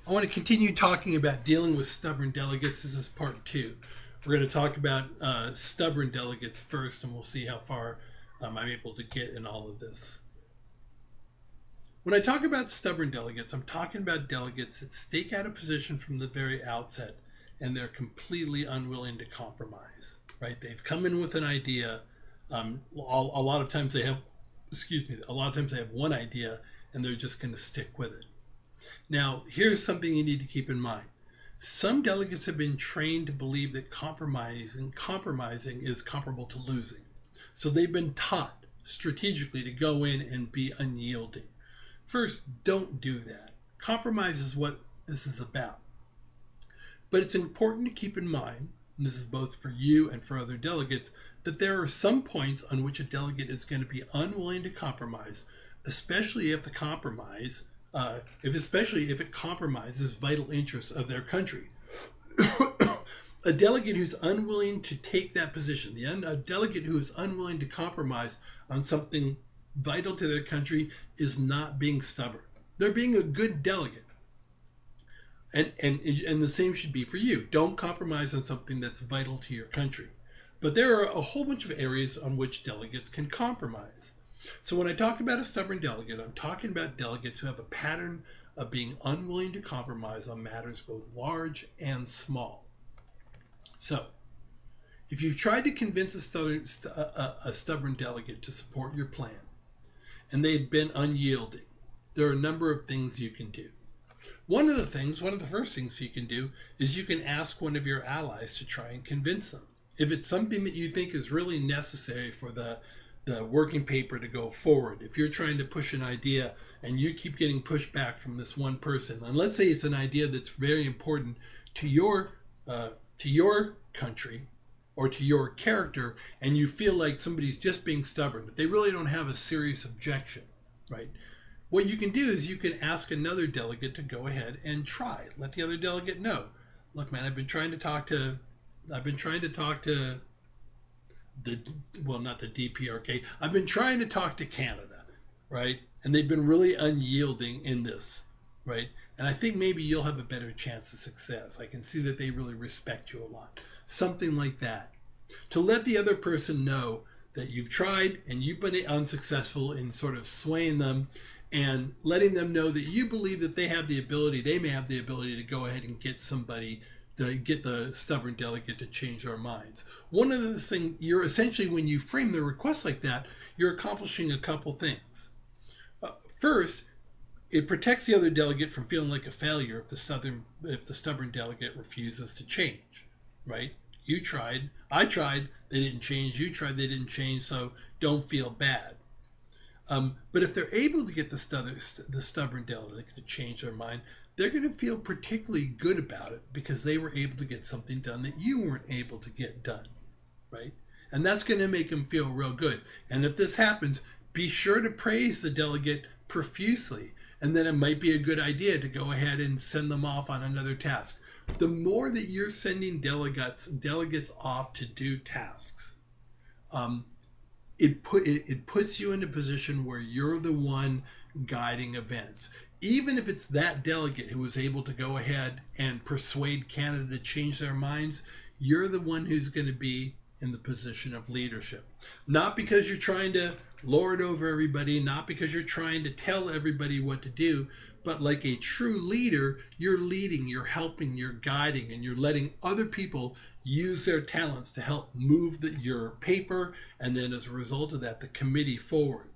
I want to continue talking about dealing with stubborn delegates. This is part two. We're going to talk about stubborn delegates first, and we'll see how far I'm able to get in all of this. When I talk about stubborn delegates, I'm talking about delegates that stake out a position from the very outset, and they're completely unwilling to compromise. Right? They've come in with an idea. A lot of times they have, a lot of times they have one idea, and they're just going to stick with it. Now, here's something you need to keep in mind. Some delegates have been trained to believe that compromising is comparable to losing. So they've been taught strategically to go in and be unyielding. First, don't do that. Compromise is what this is about. But it's important to keep in mind, and this is both for you and for other delegates, that there are some points on which a delegate is going to be unwilling to compromise, especially if if it compromises vital interests of their country. A delegate who's unwilling to take that position, a delegate who is unwilling to compromise on something vital to their country, is not being stubborn. They're being a good delegate. And the same should be for you. Don't compromise on something that's vital to your country. But there are a whole bunch of areas on which delegates can compromise. So when I talk about a stubborn delegate, I'm talking about delegates who have a pattern of being unwilling to compromise on matters both large and small. So, if you've tried to convince a stubborn delegate to support your plan, and they've been unyielding, there are a number of things you can do. One of the first things you can do is you can ask one of your allies to try and convince them. If it's something that you think is really necessary for the working paper to go forward, if you're trying to push an idea and you keep getting pushed back from this one person, and let's say it's an idea that's very important to your country or to your character, and you feel like somebody's just being stubborn, but they really don't have a serious objection, right? What you can do is you can ask another delegate to go ahead and try. Let the other delegate know, look, man, I've been trying to talk to not the DPRK. I've been trying to talk to Canada, right? And they've been really unyielding in this, right? And I think maybe you'll have a better chance of success. I can see that they really respect you a lot. Something like that. To let the other person know that you've tried and you've been unsuccessful in sort of swaying them, and letting them know that you believe that they may have the ability to go ahead and get somebody to get the stubborn delegate to change their minds. One of the things, you're essentially, when you frame the request like that, you're accomplishing a couple things. First, it protects the other delegate from feeling like a failure if the stubborn delegate refuses to change, right? You tried, I tried, they didn't change, you tried, they didn't change, so don't feel bad. But if they're able to get the stubborn delegate to change their mind, they're going to feel particularly good about it because they were able to get something done that you weren't able to get done, right? And that's going to make them feel real good. And if this happens, be sure to praise the delegate profusely, and then it might be a good idea to go ahead and send them off on another task. The more that you're sending delegates off to do tasks, it puts you in a position where you're the one guiding events. Even if it's that delegate who was able to go ahead and persuade Canada to change their minds, you're the one who's going to be in the position of leadership. Not because you're trying to lord over everybody, not because you're trying to tell everybody what to do, but like a true leader, you're leading, you're helping, you're guiding, and you're letting other people use their talents to help move your paper, and then as a result of that, the committee forward.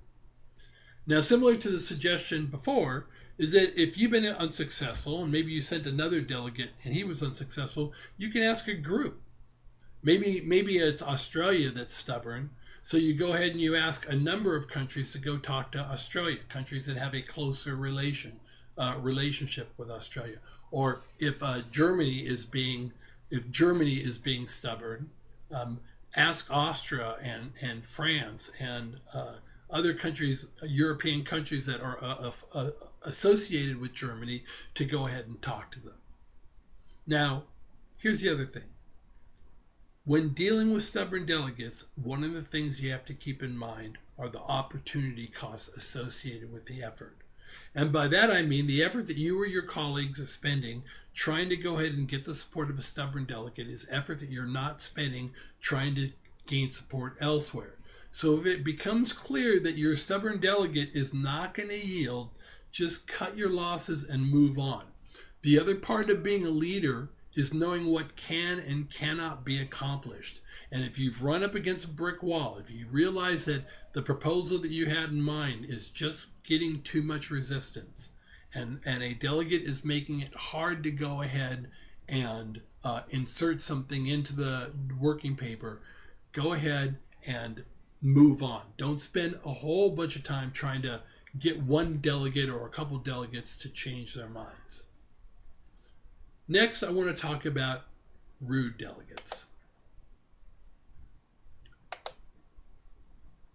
Now, similar to the suggestion before, is that if you've been unsuccessful, and maybe you sent another delegate and he was unsuccessful, you can ask a group. Maybe it's Australia that's stubborn, so you go ahead and you ask a number of countries to go talk to Australia, countries that have a closer relationship with Australia. Or if Germany is being stubborn, ask Austria and France and other countries, European countries that are associated with Germany, to go ahead and talk to them. Now, here's the other thing. When dealing with stubborn delegates, one of the things you have to keep in mind are the opportunity costs associated with the effort. And by that I mean the effort that you or your colleagues are spending trying to go ahead and get the support of a stubborn delegate is effort that you're not spending trying to gain support elsewhere. So if it becomes clear that your stubborn delegate is not going to yield, just cut your losses and move on. The other part of being a leader is knowing what can and cannot be accomplished. And if you've run up against a brick wall, if you realize that the proposal that you had in mind is just getting too much resistance, and a delegate is making it hard to go ahead and insert something into the working paper, go ahead and move on. Don't spend a whole bunch of time trying to get one delegate or a couple delegates to change their minds. Next, I want to talk about rude delegates.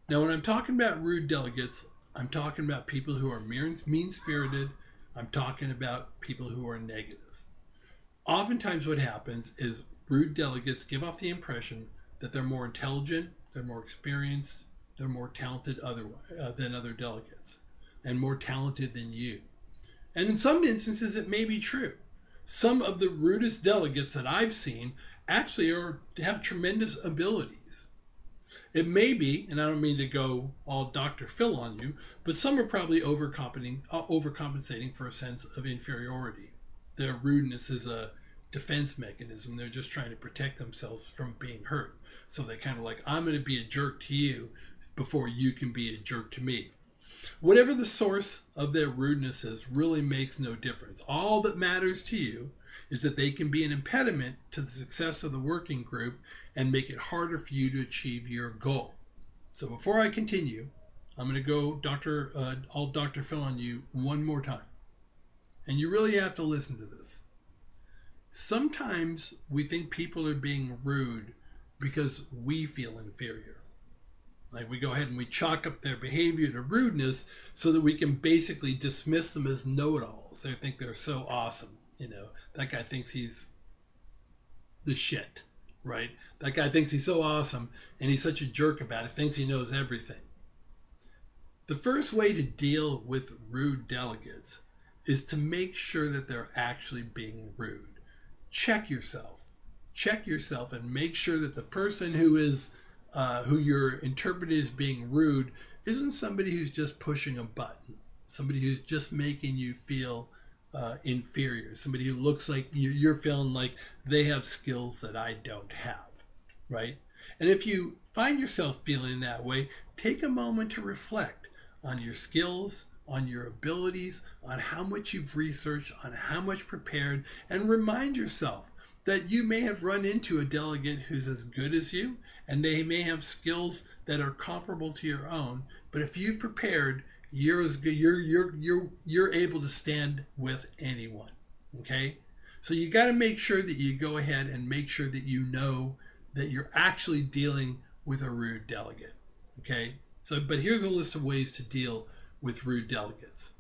Now, when I'm talking about rude delegates, I'm talking about people who are mean-spirited. I'm talking about people who are negative. Oftentimes what happens is rude delegates give off the impression that they're more intelligent, they're more experienced, they're more talented than other delegates, and more talented than you. And in some instances, it may be true. Some of the rudest delegates that I've seen actually have tremendous abilities. It may be, and I don't mean to go all Dr. Phil on you, but some are probably overcompensating for a sense of inferiority. Their rudeness is a defense mechanism. They're just trying to protect themselves from being hurt. So they kind of like, I'm going to be a jerk to you before you can be a jerk to me. Whatever the source of their rudeness is really makes no difference. All that matters to you is that they can be an impediment to the success of the working group and make it harder for you to achieve your goal. So before I continue, I'm going to go all Dr. Phil on you one more time. And you really have to listen to this. Sometimes we think people are being rude because we feel inferior. Like we go ahead and we chalk up their behavior to rudeness so that we can basically dismiss them as know-it-alls. They think they're so awesome. That guy thinks he's the shit, right? That guy thinks he's so awesome and he's such a jerk about it, thinks he knows everything. The first way to deal with rude delegates is to make sure that they're actually being rude. Check yourself and make sure that the person who you're interpreting as being rude isn't somebody who's just pushing a button, somebody who's just making you feel inferior, somebody who looks like you're feeling like they have skills that I don't have, right? And if you find yourself feeling that way, take a moment to reflect on your skills, on your abilities, on how much you've researched, on how much prepared, and remind yourself that you may have run into a delegate who's as good as you, and they may have skills that are comparable to your own. But if you've prepared, you're as good. You're able to stand with anyone. Okay, so you got to make sure that you go ahead and make sure that you know that you're actually dealing with a rude delegate. Okay, but here's a list of ways to deal with rude delegates.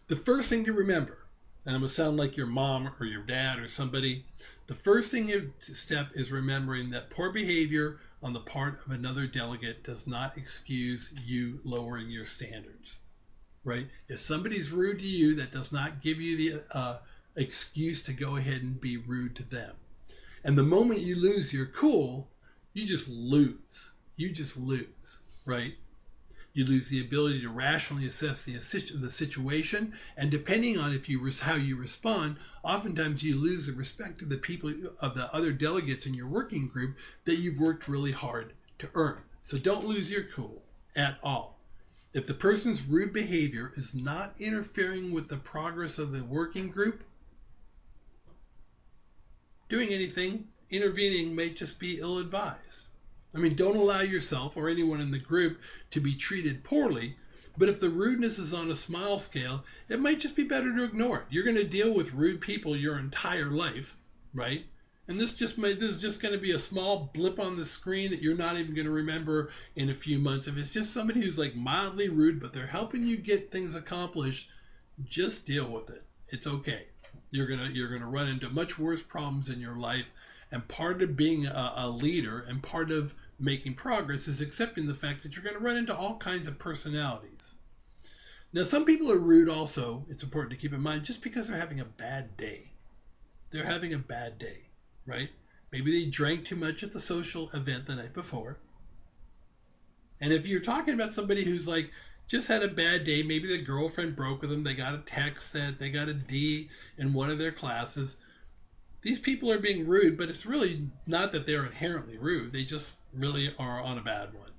The first thing to remember, and I'm going to sound like your mom or your dad or somebody, the first step is remembering that poor behavior on the part of another delegate does not excuse you lowering your standards, right? If somebody's rude to you, that does not give you the excuse to go ahead and be rude to them. And the moment you lose your cool, you just lose. Right? You lose the ability to rationally assess the situation, and depending on how you respond, oftentimes you lose the respect of the other delegates in your working group that you've worked really hard to earn. So don't lose your cool at all. If the person's rude behavior is not interfering with the progress of the working group, doing anything, intervening may just be ill-advised. I mean, don't allow yourself or anyone in the group to be treated poorly, but if the rudeness is on a small scale, it might just be better to ignore it. You're going to deal with rude people your entire life, right? And this is just going to be a small blip on the screen that you're not even going to remember in a few months. If it's just somebody who's like mildly rude, but they're helping you get things accomplished, just deal with it. It's okay. You're gonna run into much worse problems in your life. And part of being a leader and part of making progress is accepting the fact that you're going to run into all kinds of personalities. Now, some people are rude also, it's important to keep in mind, just because they're having a bad day. They're having a bad day, right? Maybe they drank too much at the social event the night before. And if you're talking about somebody who's like just had a bad day, maybe the girlfriend broke with them, they got a text that they got a D in one of their classes. These people are being rude, but it's really not that they're inherently rude. They just really are on a bad one.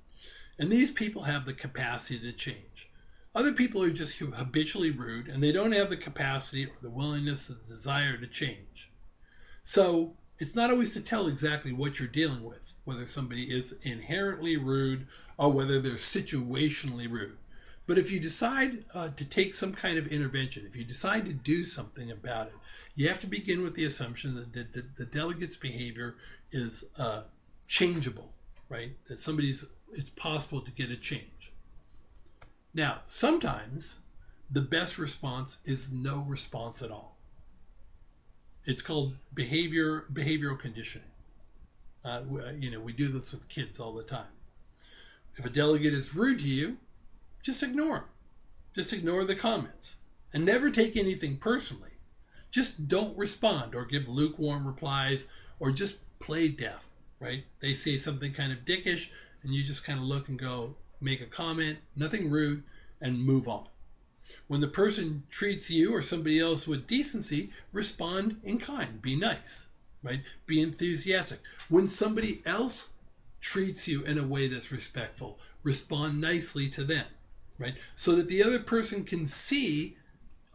And these people have the capacity to change. Other people are just habitually rude, and they don't have the capacity or the willingness or the desire to change. So it's not always to tell exactly what you're dealing with, whether somebody is inherently rude or whether they're situationally rude. But if you decide to take some kind of intervention, if you decide to do something about it, you have to begin with the assumption that the delegate's behavior is changeable, right? That it's possible to get a change. Now, sometimes the best response is no response at all. It's called behavioral conditioning. We do this with kids all the time. If a delegate is rude to you, just ignore them. Just ignore the comments. And never take anything personally. Just don't respond or give lukewarm replies or just play deaf, right? They say something kind of dickish and you just kind of look and go, make a comment, nothing rude, and move on. When the person treats you or somebody else with decency, respond in kind, be nice, right? Be enthusiastic. When somebody else treats you in a way that's respectful, respond nicely to them, right? So that the other person can see,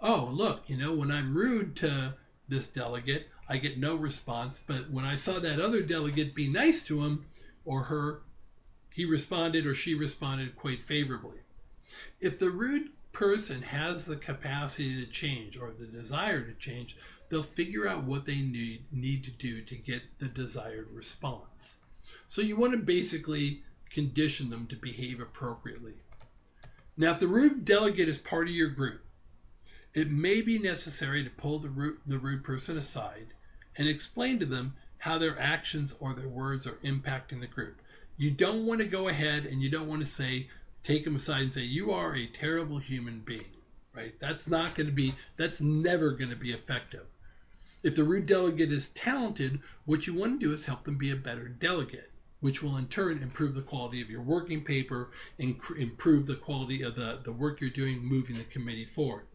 oh, look, when I'm rude to this delegate, I get no response. But when I saw that other delegate be nice to him or her, he responded or she responded quite favorably. If the rude person has the capacity to change or the desire to change, they'll figure out what they need to do to get the desired response. So you want to basically condition them to behave appropriately. Now, if the rude delegate is part of your group, it may be necessary to pull the rude person aside and explain to them how their actions or their words are impacting the group. You don't want to go ahead and you don't want to take them aside and say, you are a terrible human being, right? That's never going to be effective. If the rude delegate is talented, what you want to do is help them be a better delegate, which will in turn improve the quality of your working paper and improve the quality of the work you're doing moving the committee forward.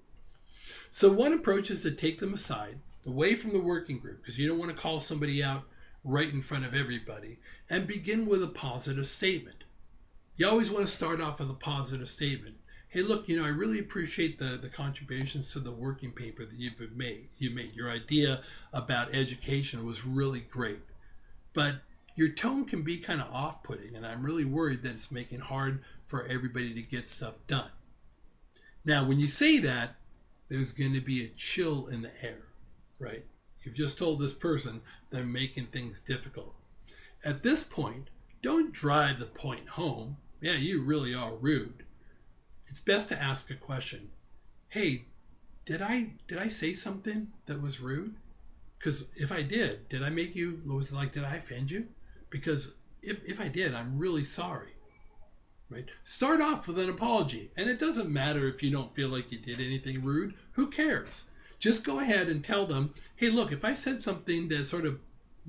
So one approach is to take them aside, away from the working group, because you don't want to call somebody out right in front of everybody, and begin with a positive statement. You always want to start off with a positive statement. Hey, look, I really appreciate the contributions to the working paper that you made. Your idea about education was really great. But your tone can be kind of off-putting, and I'm really worried that it's making it hard for everybody to get stuff done. Now, when you say that, there's going to be a chill in the air, right? You've just told this person they're making things difficult. At this point, don't drive the point home. Yeah, you really are rude. It's best to ask a question. Hey, did I say something that was rude? Because if I did I make you, did I offend you? Because if I did, I'm really sorry. Right? Start off with an apology. And it doesn't matter if you don't feel like you did anything rude. Who cares? Just go ahead and tell them, hey, look, if I said something that sort of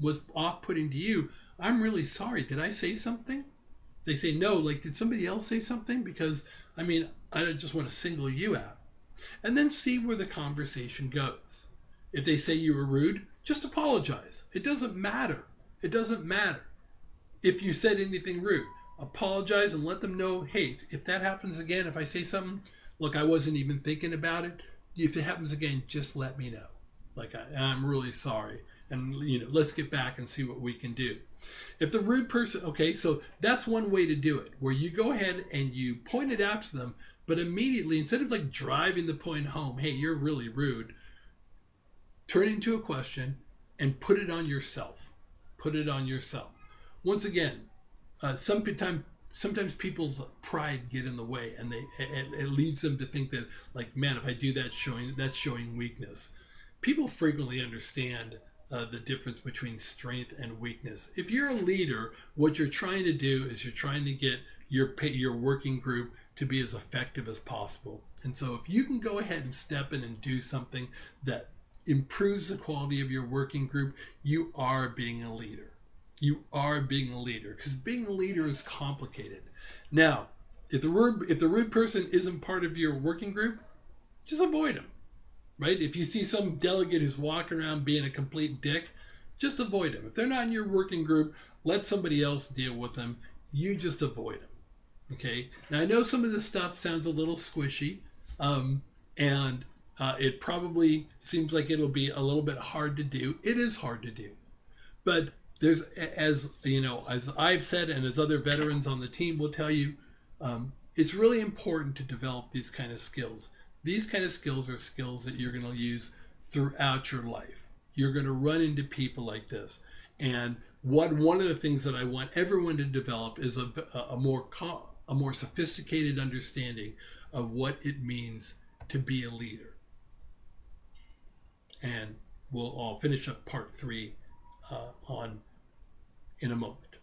was off-putting to you, I'm really sorry. Did I say something? They say no, did somebody else say something? Because, I just want to single you out. And then see where the conversation goes. If they say you were rude, just apologize. It doesn't matter. It doesn't matter if you said anything rude. Apologize and let them know, hey, if that happens again, if I say something, look, I wasn't even thinking about it. If it happens again, just let me know. I'm really sorry. And, let's get back and see what we can do. If the rude person, okay, so that's one way to do it, where you go ahead and you point it out to them, but immediately, instead of driving the point home, hey, you're really rude, turn it into a question and put it on yourself. Put it on yourself. Once again, sometimes people's pride get in the way, and it leads them to think that, man, if I do that, that's showing weakness. People frequently understand the difference between strength and weakness. If you're a leader, what you're trying to do is you're trying to get your working group to be as effective as possible. And so if you can go ahead and step in and do something that improves the quality of your working group, you are being a leader. You are being a leader, because being a leader is complicated. Now, if the rude person isn't part of your working group, just avoid him, right? If you see some delegate who's walking around being a complete dick, just avoid him. If they're not in your working group, let somebody else deal with them. You just avoid them. Okay. Now I know some of this stuff sounds a little squishy, and it probably seems like it'll be a little bit hard to do. It is hard to do, but there's, as you know, as I've said, and as other veterans on the team will tell you, it's really important to develop these kind of skills. These kind of skills are skills that you're going to use throughout your life. You're going to run into people like this, and one of the things that I want everyone to develop is a more sophisticated understanding of what it means to be a leader. And I'll finish up part 3 in a moment.